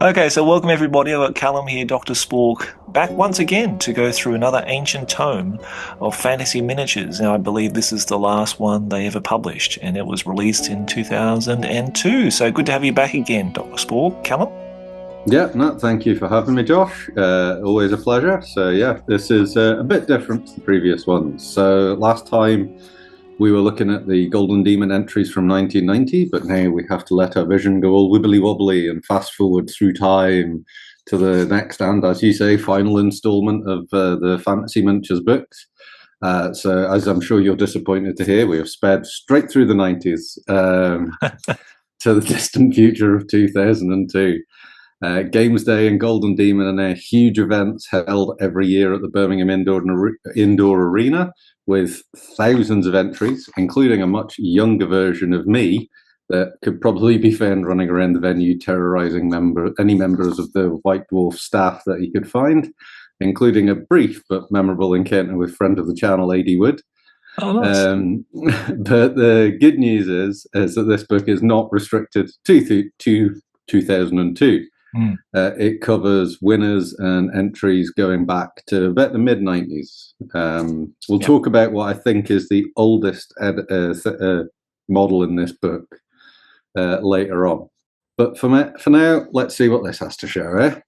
Okay, so welcome everybody. I've got Callum here, Dr. Spork, back once again to go through another ancient tome of fantasy miniatures. Now, I believe this is the last one they ever published, and it was released in 2002. So good to have you back again, Dr. Spork. Callum? Yeah, no, thank you for having me, Josh. Always a pleasure. So yeah, this is a bit different to the previous ones. So last time we were looking at the Golden Demon entries from 1990, but now we have to let our vision go all wibbly wobbly and fast forward through time to the next and, as you say, final installment of the Fantasy Miniatures books. So as I'm sure you're disappointed to hear, we have sped straight through the 90s to the distant future of 2002. Games Day and Golden Demon are now huge events held every year at the Birmingham Indoor Arena with thousands of entries, including a much younger version of me that could probably be found running around the venue terrorizing any members of the White Dwarf staff that he could find, including a brief but memorable encounter with friend of the channel, A.D. Wood. Oh, nice. But the good news is that this book is not restricted to 2002. It covers winners and entries going back to about the mid-90s. We'll talk about what I think is the oldest model in this book later on. But for now, let's see what this has to show, eh?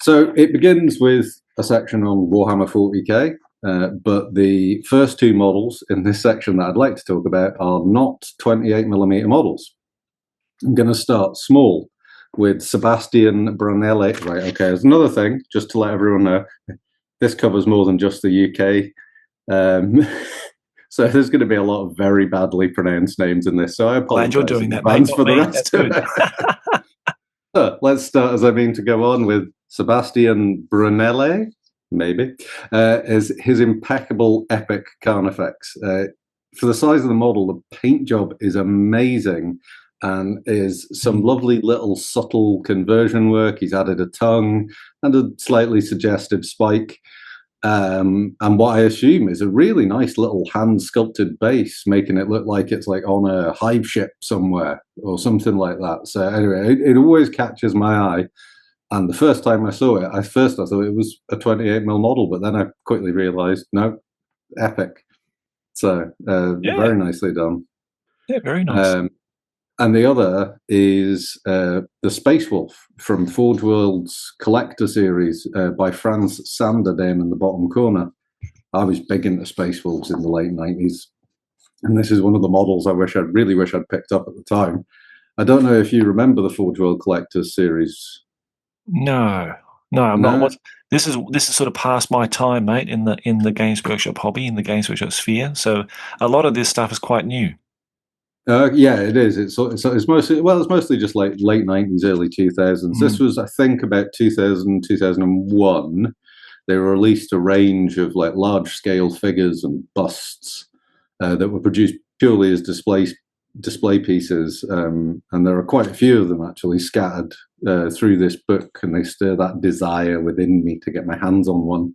So it begins with a section on Warhammer 40k, but the first two models in this section that I'd like to talk about are not 28mm models. I'm going to start small with Sebastian Brunelli. Right, okay, there's another thing, just to let everyone know, this covers more than just the UK. So there's going to be a lot of very badly pronounced names in this, so I apologize. Glad you're doing that, mate. For the rest of it. So let's start, as I mean to go on, with Sebastian Brunelli, maybe, is his impeccable epic Carnifex. For the size of the model, the paint job is amazing, and is some lovely little subtle conversion work. He's added a tongue and a slightly suggestive spike. And what I assume is a really nice little hand-sculpted base, making it look like it's like on a hive ship somewhere or something like that. So anyway, it always catches my eye. And the first time I saw it, I thought it was a 28mm model, but then I quickly realized, no, epic. So very nicely done. Yeah, very nice. And the other is the Space Wolf from Forge World's Collector series by Franz Sander down in the bottom corner. I was big into Space Wolves in the late 90s. And this is one of the models I really wish I'd picked up at the time. I don't know if you remember the Forge World Collectors series. No, I'm not. This is sort of past my time, mate, in the Games Workshop hobby, in the Games Workshop sphere. So a lot of this stuff is quite new. Yeah, it is. It's mostly just like late 90s, early 2000s. This was, I think, about 2000, 2001. They released a range of like large scale figures and busts that were produced purely as display pieces, and there are quite a few of them actually scattered through this book, and they stir that desire within me to get my hands on one.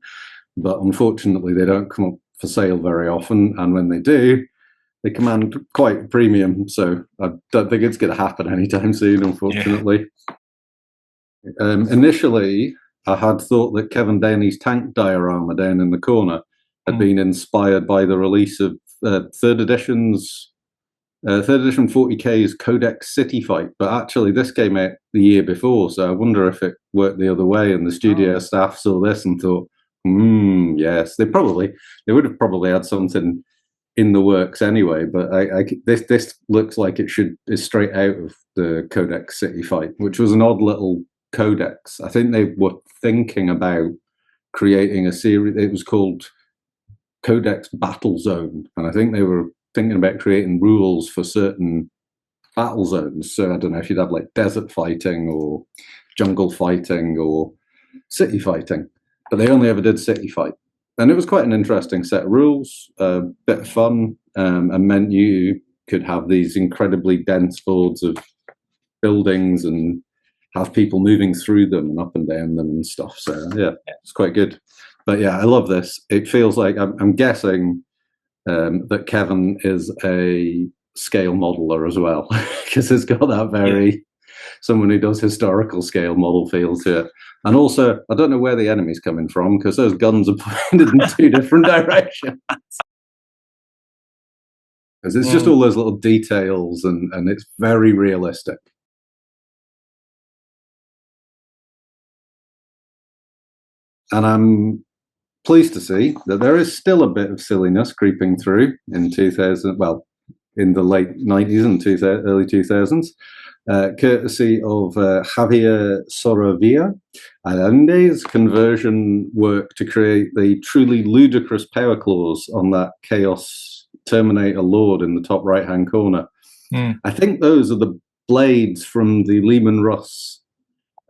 But unfortunately, they don't come up for sale very often, and when they do, they command quite a premium, so I don't think it's going to happen anytime soon, unfortunately. Yeah. Initially, I had thought that Kevin Downey's tank diorama down in the corner had been inspired by the release of third edition 40k's Codex City Fight, but actually this came out the year before, so I wonder if it worked the other way and the studio staff saw this and thought, yes, they would have probably had something in the works anyway, but this looks like is straight out of the Codex City Fight, which was an odd little codex. I think they were thinking about creating a series. It was called Codex Battle Zone, and I think they were thinking about creating rules for certain battle zones. So I don't know if you'd have like desert fighting or jungle fighting or city fighting, but they only ever did city fight. And it was quite an interesting set of rules, a bit of fun, and meant you could have these incredibly dense boards of buildings and have people moving through them and up and down them and stuff. So yeah, it's quite good. But yeah, I love this. It feels like I'm guessing that Kevin is a scale modeler as well, because it's got that very someone who does historical scale model feel to it. And also, I don't know where the enemy's coming from, because those guns are pointed in 2 different directions. Because it's just all those little details, and it's very realistic. And I'm pleased to see that there is still a bit of silliness creeping through in 2000, well, in the late 90s and early 2000s, courtesy of Javier Soravia Arande's conversion work to create the truly ludicrous power claws on that Chaos Terminator Lord in the top right-hand corner. I think those are the blades from the Lehman Russ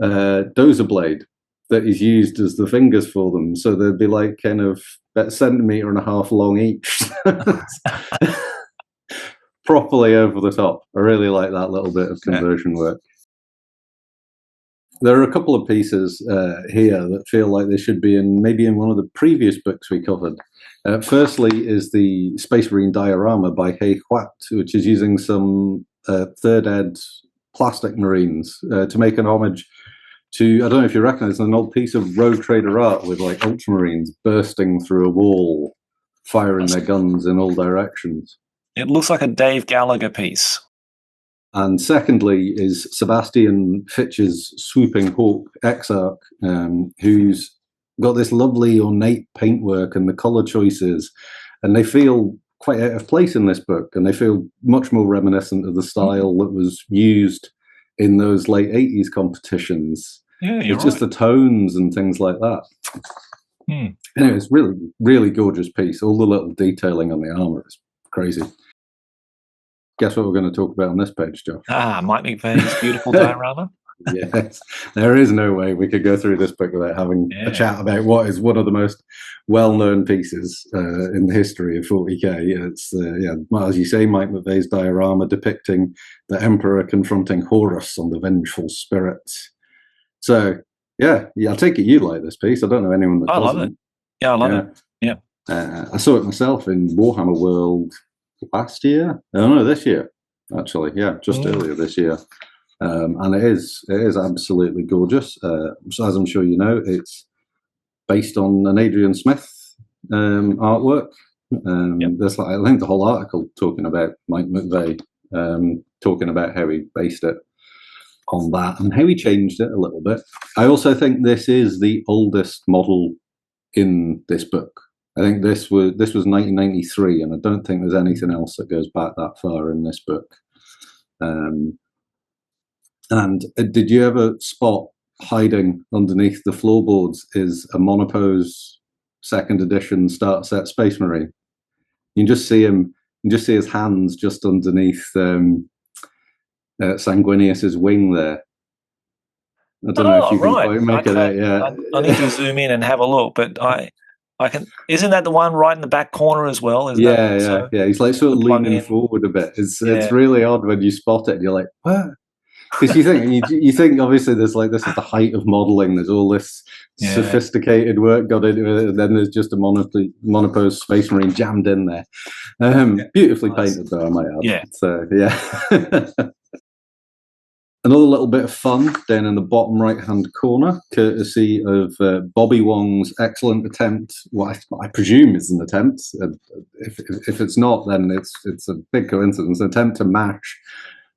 dozer blade that is used as the fingers for them. So they'd be like kind of about 1.5 centimeters long each. Properly over the top. I really like that little bit of conversion work. There are a couple of pieces here that feel like they should be maybe in one of the previous books we covered. Firstly is the Space Marine diorama by Heroquest, which is using some third ed plastic marines to make an homage to, I don't know if you recognize, an old piece of Rogue Trader art with like ultramarines bursting through a wall, firing their guns in all directions. It looks like a Dave Gallagher piece. And secondly is Sebastian Fitch's Swooping Hawk Exarch, who's got this lovely ornate paintwork and the color choices, and they feel quite out of place in this book, and they feel much more reminiscent of the style that was used in those late 80s competitions. Yeah, it's just the tones and things like that. Anyway, it's really, really gorgeous piece. All the little detailing on the armor is crazy. Guess what we're going to talk about on this page, Josh? Mike McVeigh's beautiful diorama. Yes, there is no way we could go through this book without having a chat about what is one of the most well-known pieces in the history of 40k. It's, as you say, Mike McVeigh's diorama depicting the Emperor confronting Horus on the vengeful spirits. So, I take it you like this piece. I don't know anyone that doesn't. Love it. Yeah, I love it. Yeah. I saw it myself in Warhammer World last year. No, this year, actually. Yeah, just earlier this year. And it is absolutely gorgeous. So as I'm sure you know, it's based on an Adrian Smith artwork. There's I think the whole article talking about Mike McVeigh, talking about how he based it on that and how he changed it a little bit. I also think this is the oldest model in this book. I think this was 1993, and I don't think there's anything else that goes back that far in this book. And did you ever spot hiding underneath the floorboards is a Monopose 2nd edition start set Space Marine? You can just see him. You can just see his hands just underneath Sanguinius's wing there. I don't know if you can quite make it out. Yeah, I need to zoom in and have a look, but I can. Isn't that the one right in the back corner as well? Yeah. He's like sort of leaning forward a bit. It's really odd when you spot it. And you're like, what? Because you think obviously this is the height of modelling. There's all this sophisticated work got into it, and then there's just a Monopose Space Marine jammed in there. Beautifully painted, though, I might add. Yeah. So another little bit of fun down in the bottom right-hand corner, courtesy of Bobby Wong's excellent attempt. What I presume is an attempt. If it's not, then it's a big coincidence. An attempt to match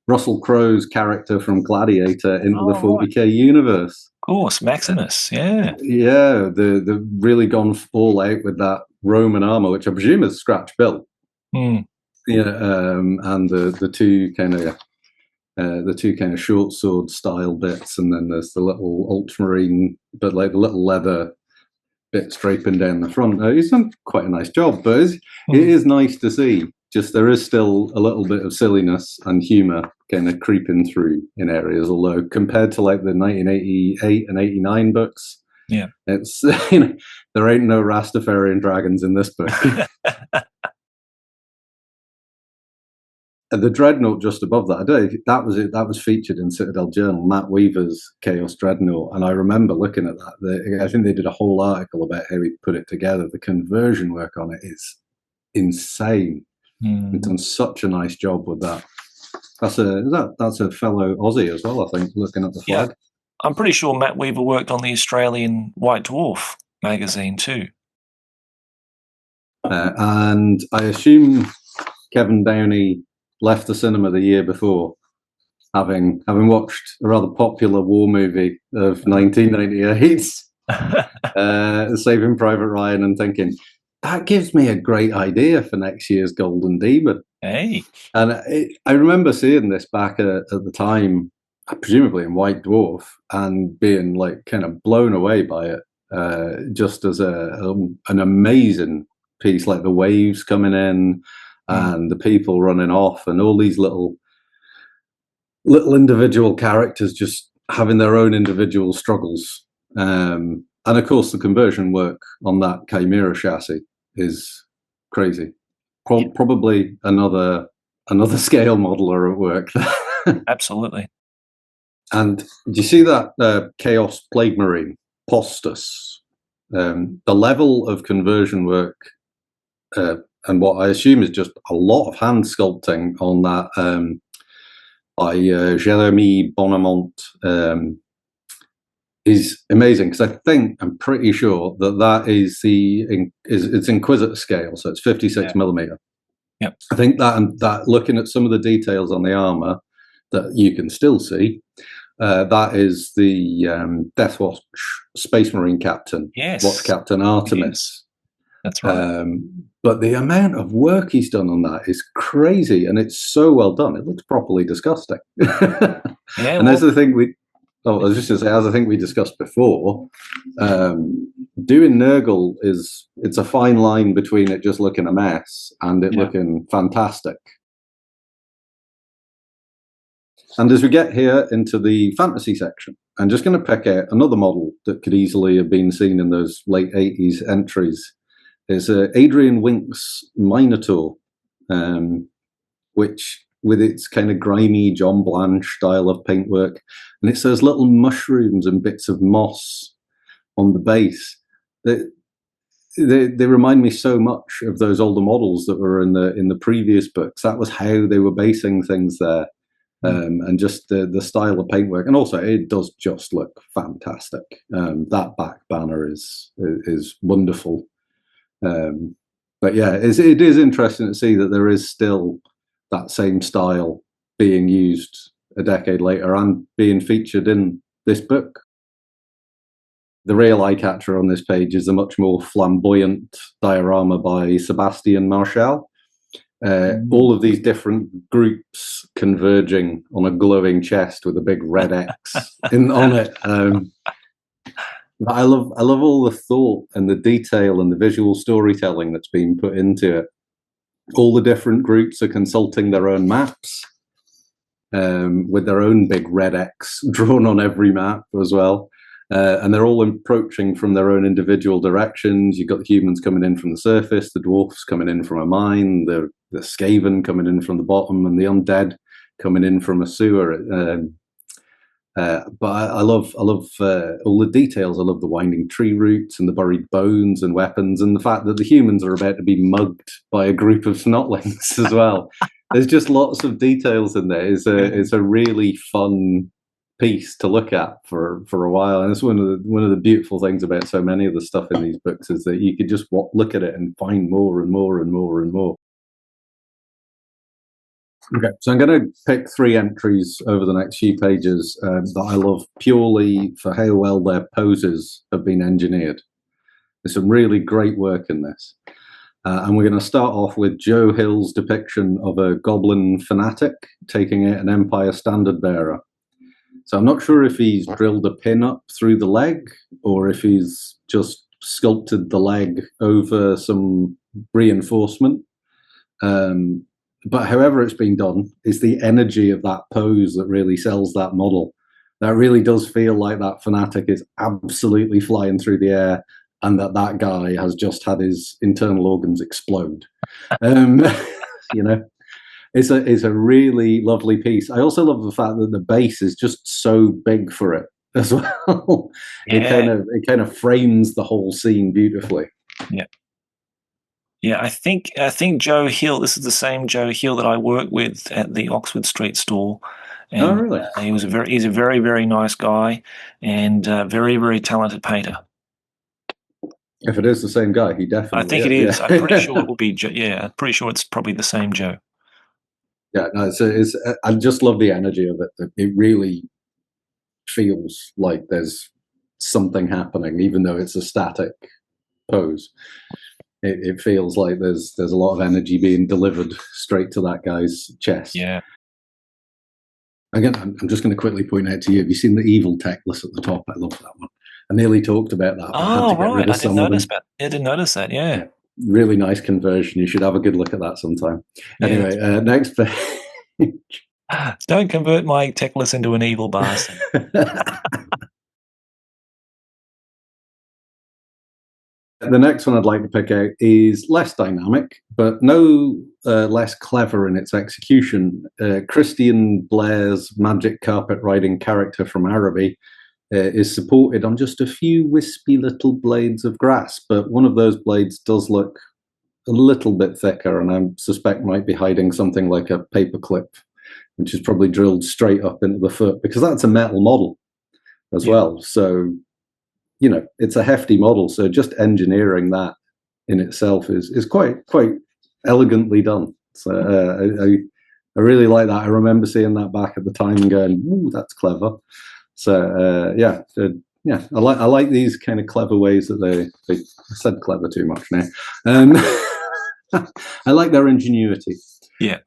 Russell Crowe's character from Gladiator into the 40k universe. Of course, Maximus, yeah. Yeah, they've really gone all out with that Roman armor, which I presume is scratch built. And the two kind of short sword style bits, and then there's the little ultramarine, but like the little leather bits draping down the front. He's done quite a nice job, but it is nice to see. Just there is still a little bit of silliness and humour kind of creeping through in areas, although compared to like the 1988 and 89 books, it's there ain't no Rastafarian dragons in this book. The Dreadnought just above that, I don't know, that was featured in Citadel Journal, Matt Weaver's Chaos Dreadnought, and I remember looking at that. I think they did a whole article about how he put it together. The conversion work on it is insane. He's done such a nice job with that. That's a fellow Aussie as well, I think, looking at the flag. Yeah. I'm pretty sure Matt Weaver worked on the Australian White Dwarf magazine too. And I assume Kevin Downey left the cinema the year before, having watched a rather popular war movie of 1998, Saving Private Ryan, and thinking, that gives me a great idea for next year's Golden Demon. Hey. And I remember seeing this back at the time, presumably in White Dwarf, and being like kind of blown away by it, just as an amazing piece, like the waves coming in and the people running off and all these little individual characters just having their own individual struggles. And of course, the conversion work on that Chimera chassis is crazy. Probably another scale modeler at work. Absolutely. And do you see that Chaos Plague Marine, Postus? The level of conversion work, and what I assume is just a lot of hand sculpting on that by Jérémy Bonamont, is amazing, because I'm pretty sure that is it's Inquisitor scale, so it's 56 millimeter. Yep. I think that looking at some of the details on the armor that you can still see, that is the Death Watch Space Marine Captain, Watch Captain Artemis. That's right. But the amount of work he's done on that is crazy, and it's so well done. It looks properly disgusting. And as I think I was just going to say, as I think we discussed before, doing Nurgle it's a fine line between it just looking a mess and it looking fantastic. And as we get here into the fantasy section, I'm just going to pick out another model that could easily have been seen in those late 80s entries. It's Adrian Wink's Minotaur, which with its kind of grimy John Blanche style of paintwork, and it's those little mushrooms and bits of moss on the base that they remind me so much of those older models that were in the previous books. That was how they were basing things there. And just the style of paintwork, and also it does just look fantastic. That back banner is wonderful. But yeah, it is interesting to see that there is still that same style being used a decade later and being featured in this book. The real eye catcher on this page is a much more flamboyant diorama by Sebastian Marchal. All of these different groups converging on a glowing chest with a big red X on it. But I love all the thought and the detail and the visual storytelling that's been put into it. All the different groups are consulting their own maps, with their own big red X drawn on every map as well. And they're all approaching from their own individual directions. You've got the humans coming in from the surface, the dwarfs coming in from a mine, the Skaven coming in from the bottom, and the undead coming in from a sewer. But I love all the details. I love the winding tree roots and the buried bones and weapons, and the fact that the humans are about to be mugged by a group of snotlings as well. There's just lots of details in there. It's a really fun piece to look at for a while, and it's one of the beautiful things about so many of the stuff in these books is that you could just look at it and find more and more and more and more. Okay, so I'm going to pick 3 entries over the next few pages that I love purely for how well their poses have been engineered. There's some really great work in this. And we're going to start off with Joe Hill's depiction of a goblin fanatic taking out an Empire standard bearer. So I'm not sure if he's drilled a pin up through the leg or if he's just sculpted the leg over some reinforcement. But however it's been done, it's the energy of that pose that really sells that model. That really does feel like that fanatic is absolutely flying through the air and that guy has just had his internal organs explode. You know, it's a really lovely piece. I also love the fact that the base is just so big for it as well. Yeah. It kind of frames the whole scene beautifully. Yeah. Yeah, I think Joe Hill. This is the same Joe Hill that I worked with at the Oxford Street store, Oh, and really? he's a very very nice guy, and very very talented painter. If it is the same guy, he I definitely think it is. is. I'm pretty sure Yeah. it will be. Yeah, I'm pretty sure it's probably the same Joe. Yeah, no, it's I just love the energy of it. That it really feels like there's something happening, even though it's a static pose. It feels like there's a lot of energy being delivered straight to that guy's chest. Yeah. Again, I'm just going to quickly point out to you. Have you seen the evil Teclis at the top? I love that one. I nearly talked about that, but I had Oh to get right, rid I of didn't some of notice them. that. I didn't notice that. Yeah, Yeah. really nice conversion. You should have a good look at that sometime. Yeah. Anyway, next page. Don't convert my Teclis into an evil bastard. The next one I'd like to pick out is less dynamic, but no less clever in its execution. Christian Blair's magic carpet riding character from Araby is supported on just a few wispy little blades of grass, but one of those blades does look a little bit thicker, and I suspect might be hiding something like a paper clip, which is probably drilled straight up into the foot, because that's a metal model as Yeah. well. So it's a hefty model, so just engineering that in itself is quite elegantly done. So I really like that. I remember seeing that back at the time and going, "Ooh, that's clever." So I like these kind of clever ways that they I said clever too much now. I like their ingenuity. Yeah.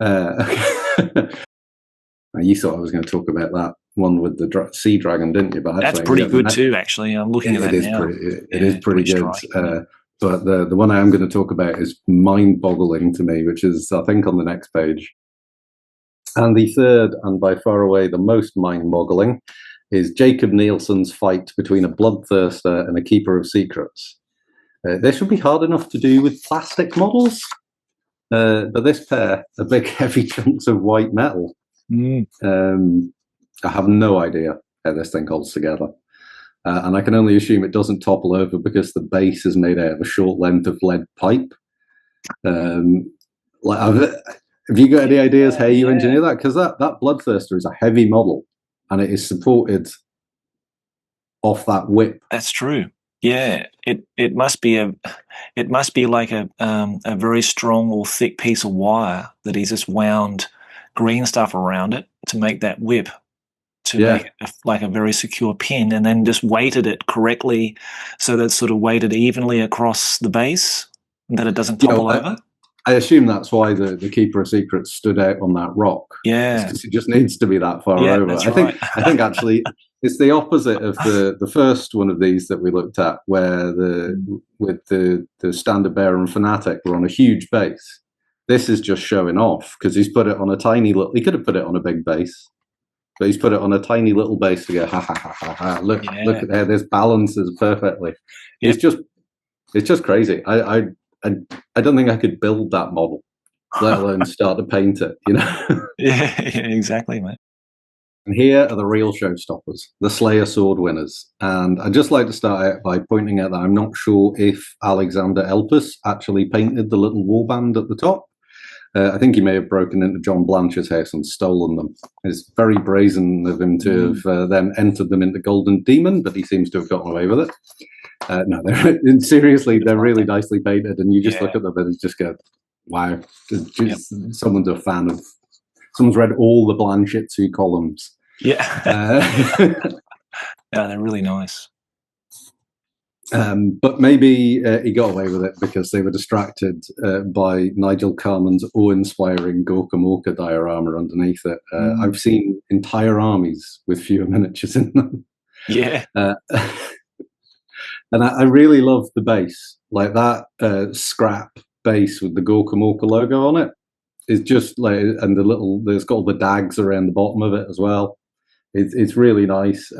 You thought I was going to talk about that one with the sea dragon, didn't you? But That's actually, pretty good too, actually. I'm looking at that now. It is pretty good. Striking. But the one I am going to talk about is mind-boggling to me, which is, I think, on the next page. And the third, and by far away the most mind-boggling, is Jacob Nielsen's fight between a bloodthirster and a keeper of secrets. This would be hard enough to do with plastic models, but this pair are big, heavy chunks of white metal. I have no idea how this thing holds together. And I can only assume it doesn't topple over because the base is made out of a short length of lead pipe. Have you got any ideas how you engineer that? Because that bloodthirster is a heavy model, and it is supported off that whip. That's true. Yeah, it must be like a very strong or thick piece of wire that he's just wound green stuff around it to make that whip, to make it like a very secure pin, and then just weighted it correctly so that it's sort of weighted evenly across the base, and that it doesn't topple over. I assume that's why the Keeper of Secrets stood out on that rock. Yeah, because it just needs to be that far over. That's I think actually it's the opposite of the first one of these that we looked at, where the Standard Bearer and Fanatic were on a huge base. This is just showing off because he's put it on a tiny little. He could have put it on a big base, but he's put it on a tiny little base to go ha ha ha ha ha. Look at how this balances perfectly. Yep. It's just crazy. I don't think I could build that model, let alone start to paint it, Yeah, exactly, mate. And here are the real showstoppers, the Slayer Sword winners. And I'd just like to start out by pointing out that I'm not sure if Alexander Elpis actually painted the little warband at the top. I think he may have broken into John Blanche's house and stolen them. It's very brazen of him to have then entered them into Golden Demon, but he seems to have gotten away with it. No, seriously, they're really nicely painted, and you just look at them and just go, wow. Someone's a fan of, someone's read all the Blanchitsu columns. Yeah. Yeah, they're really nice. But maybe he got away with it because they were distracted by Nigel Carman's awe-inspiring Gorka Morka diorama underneath it. I've seen entire armies with fewer miniatures in them. Yeah. And I really love the base. Like that scrap base with the Gorka Morka logo on it is just like, and there's got all the dags around the bottom of it as well. It's really nice.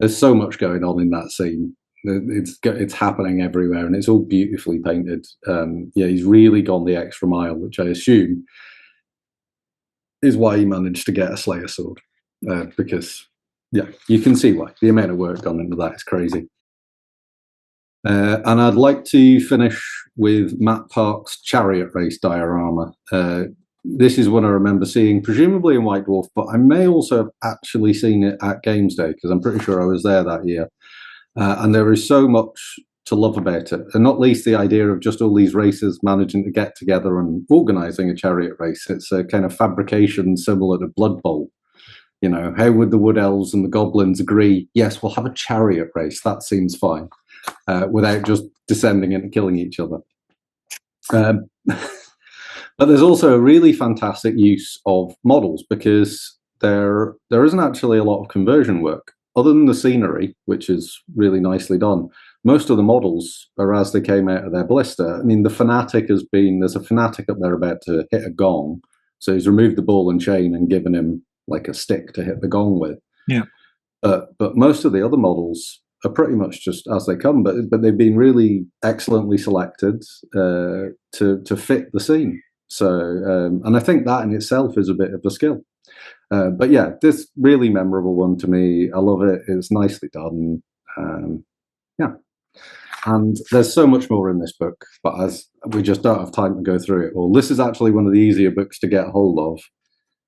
There's so much going on in that scene. It's happening everywhere, and it's all beautifully painted. He's really gone the extra mile, which I assume is why he managed to get a Slayer sword. Because, you can see why. The amount of work gone into that is crazy. And I'd like to finish with Matt Park's Chariot Race diorama. This is one I remember seeing, presumably in White Dwarf, but I may also have actually seen it at Games Day, because I'm pretty sure I was there that year. And there is so much to love about it, and not least the idea of just all these races managing to get together and organising a chariot race. It's a kind of fabrication similar to Blood Bowl. You know, how would the Wood Elves and the Goblins agree, yes, we'll have a chariot race, that seems fine, without just descending into killing each other. But there's also a really fantastic use of models, because there isn't actually a lot of conversion work. Other than the scenery, which is really nicely done, most of the models are as they came out of their blister. I mean, there's a fanatic up there about to hit a gong, so he's removed the ball and chain and given him like a stick to hit the gong with. Yeah. But most of the other models are pretty much just as they come, but they've been really excellently selected to fit the scene. So, and I think that in itself is a bit of a skill. But yeah, this really memorable one to me. I love it. It's nicely done. Yeah. And there's so much more in this book, but as we just don't have time to go through it all. This is actually one of the easier books to get hold of.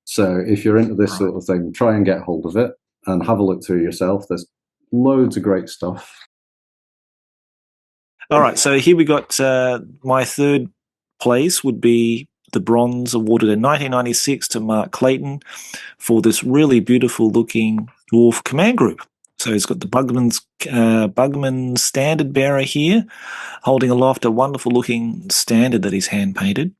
So if you're into this sort of thing, try and get hold of it and have a look through yourself. There's loads of great stuff. All right, so here we got my third place would be the bronze awarded in 1996 to Mark Clayton for this really beautiful looking dwarf command group. So he's got the Bugman standard bearer here, holding aloft a wonderful looking standard that he's hand painted,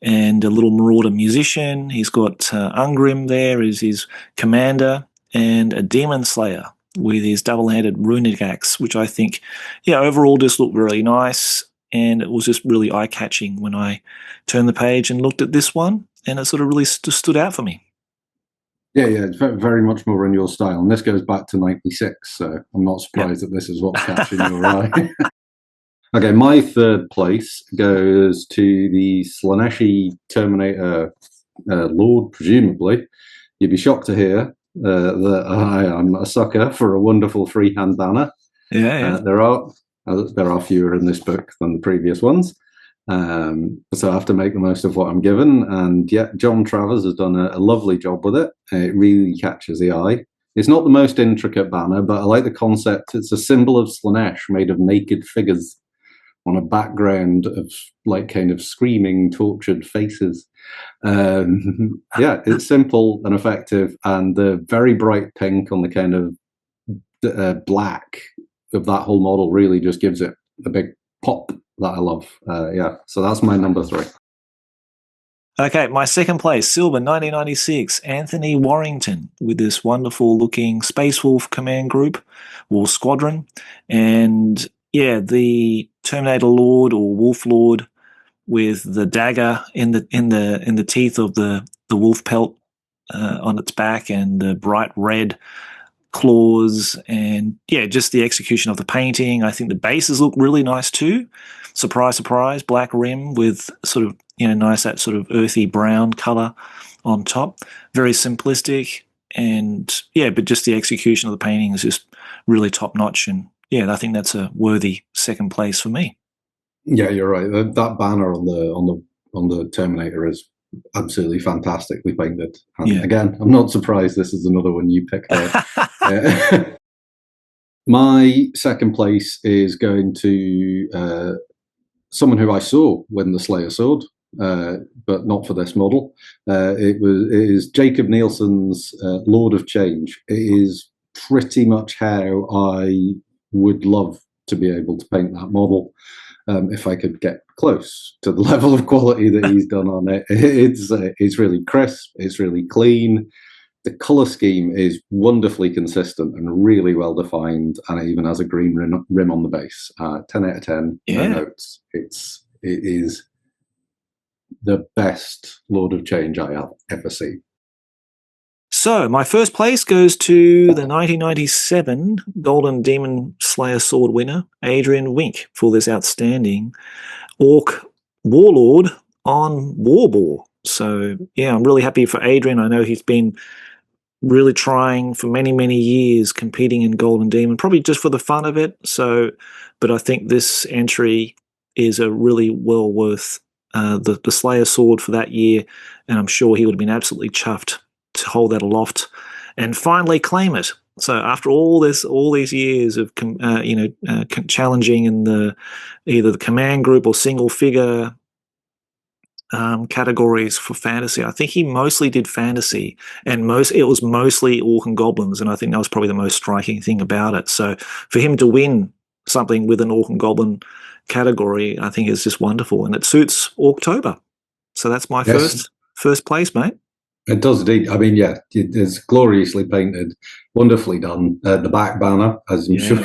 and a little marauder musician. He's got Ungrim there as his commander, and a demon slayer with his double-handed runic axe, which I think, overall just looked really nice, and it was just really eye-catching when I turned the page and looked at this one, and it sort of really stood out for me. Yeah, it's very much more in your style, and this goes back to 96, so I'm not surprised that this is what's catching your eye. Okay, my third place goes to the Slaneshi Terminator Lord, presumably. You'd be shocked to hear that I am a sucker for a wonderful freehand banner. Yeah. There are fewer in this book than the previous ones, so I have to make the most of what I'm given. And yeah, John Travers has done a lovely job with it. It really catches the eye. It's not the most intricate banner, but I like the concept. It's a symbol of Slanesh made of naked figures on a background of like kind of screaming, tortured faces. Yeah, it's simple and effective, and the very bright pink on the kind of black of that whole model really just gives it a big pop that I love. Yeah, so that's my number 3. Okay, my second place, silver, 1996, Anthony Warrington, with this wonderful looking Space Wolf command group, or squadron, and yeah, the Terminator Lord or Wolf Lord with the dagger in the teeth of the wolf pelt on its back, and the bright red claws, and yeah, just the execution of the painting. I think the bases look really nice too. Surprise, surprise, black rim with sort of nice that sort of earthy brown color on top. Very simplistic, and yeah, but just the execution of the painting is just really top notch, and yeah, I think that's a worthy second place for me. Yeah, you're right. That banner on the Terminator is absolutely fantastically painted. And again, I'm not surprised this is another one you picked out. My second place is going to someone who I saw win the Slayer Sword, but not for this model. It is Jacob Nielsen's Lord of Change. It is pretty much how I would love to be able to paint that model. If I could get close to the level of quality that he's done on it. It's really crisp, it's really clean. The colour scheme is wonderfully consistent and really well defined, and it even has a green rim on the base. 10 out of 10, no notes. It is the best Lord of Change I have ever seen. So, my first place goes to the 1997 Golden Demon Slayer Sword winner, Adrian Wink, for this outstanding Orc Warlord on Warboar. So, yeah, I'm really happy for Adrian. I know he's been really trying for many, many years, competing in Golden Demon, probably just for the fun of it. So, but I think this entry is a really well worth the Slayer sword for that year, and I'm sure he would have been absolutely chuffed to hold that aloft and finally claim it. So after all these years of challenging in either the command group or single figure categories for fantasy, I think he mostly did fantasy, and it was mostly orc and goblins, and I think that was probably the most striking thing about it. So for him to win something with an orc and goblin category, I think is just wonderful, and it suits October. So that's my first place, mate. It does indeed. I mean, yeah, it's gloriously painted, wonderfully done. The back banner, as I'm sure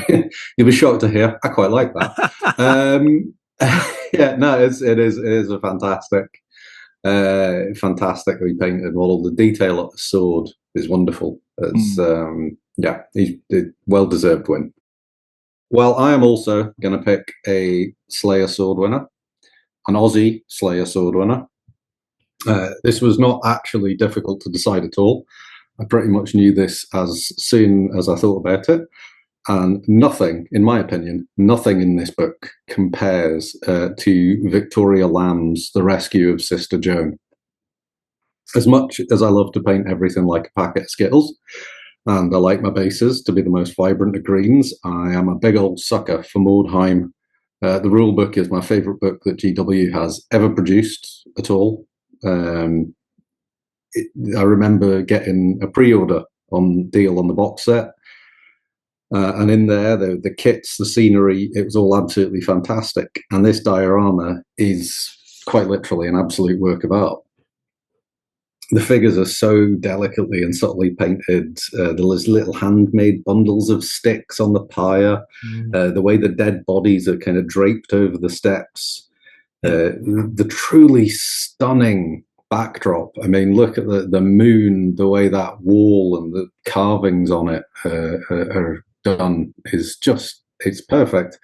you'll be shocked to hear, I quite like that. Yeah, no, it is a fantastically painted model. The detail of the sword is wonderful. It's he's well deserved win. Well, I am also going to pick a Slayer sword winner, an Aussie Slayer sword winner. This was not actually difficult to decide at all. I pretty much knew this as soon as I thought about it. And nothing, in my opinion, nothing in this book compares to Victoria Lamb's The Rescue of Sister Joan. As much as I love to paint everything like a packet of Skittles, and I like my bases to be the most vibrant of greens, I am a big old sucker for Mordheim. The rule book is my favourite book that GW has ever produced at all. I remember getting a pre-order deal on the box set, and in there, the kits, the scenery, it was all absolutely fantastic. And this diorama is quite literally an absolute work of art. The figures are so delicately and subtly painted. There's little handmade bundles of sticks on the pyre. The way the dead bodies are kind of draped over the steps. The truly stunning backdrop. I mean, look at the moon, the way that wall and the carvings on it are done is just, it's perfect.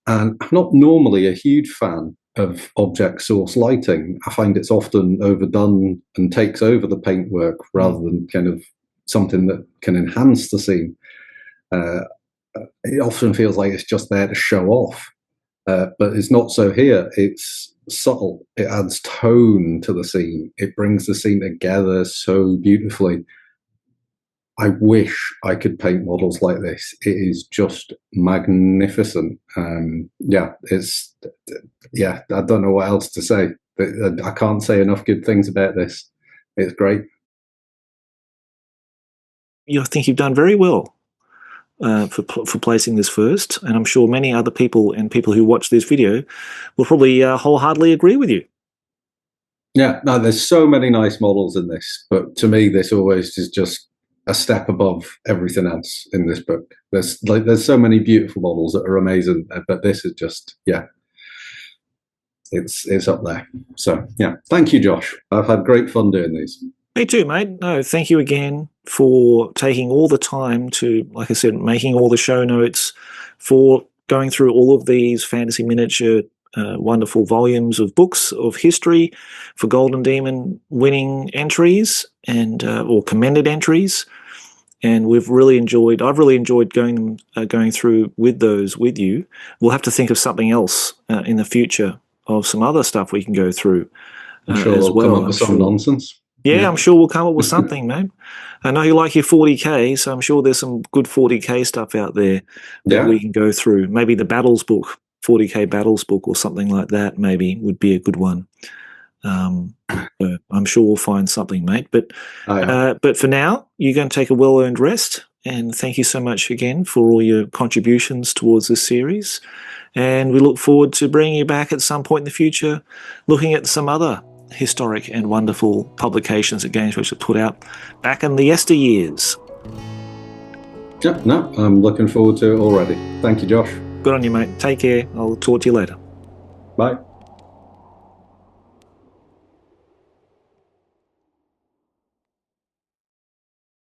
And I'm not normally a huge fan of object source lighting. I find it's often overdone and takes over the paintwork rather than kind of something that can enhance the scene. It often feels like it's just there to show off. But it's not so here. It's subtle. It adds tone to the scene. It brings the scene together so beautifully. I wish I could paint models like this. It is just magnificent. I don't know what else to say. I can't say enough good things about this. It's great. I think you've done very well for placing this first, and I'm sure many other people and people who watch this video will probably wholeheartedly agree with you. Yeah, no, there's so many nice models in this, but to me, this always is just a step above everything else in this book. There's so many beautiful models that are amazing, but this is just, it's up there. So yeah, thank you, Josh. I've had great fun doing these. Me too, mate. No, thank you again for taking all the time to, like I said, making all the show notes, for going through all of these fantasy miniature wonderful volumes of books of history for Golden Demon winning entries and or commended entries. And I've really enjoyed going through with those with you. We'll have to think of something else in the future, of some other stuff we can go through I'm sure as we'll well. come up with some nonsense. Yeah, I'm sure we'll come up with something, mate. I know you like your 40k, so I'm sure there's some good 40k stuff out there that we can go through. Maybe the Battles book, 40k Battles book or something like that, maybe would be a good one. So I'm sure we'll find something, mate. But for now, you're going to take a well-earned rest, and thank you so much again for all your contributions towards this series. And we look forward to bringing you back at some point in the future, looking at some other historic and wonderful publications that Games Workshop put out back in the yesteryears. Yep, no, I'm looking forward to it already. Thank you, Josh. Good on you, mate. Take care. I'll talk to you later. Bye.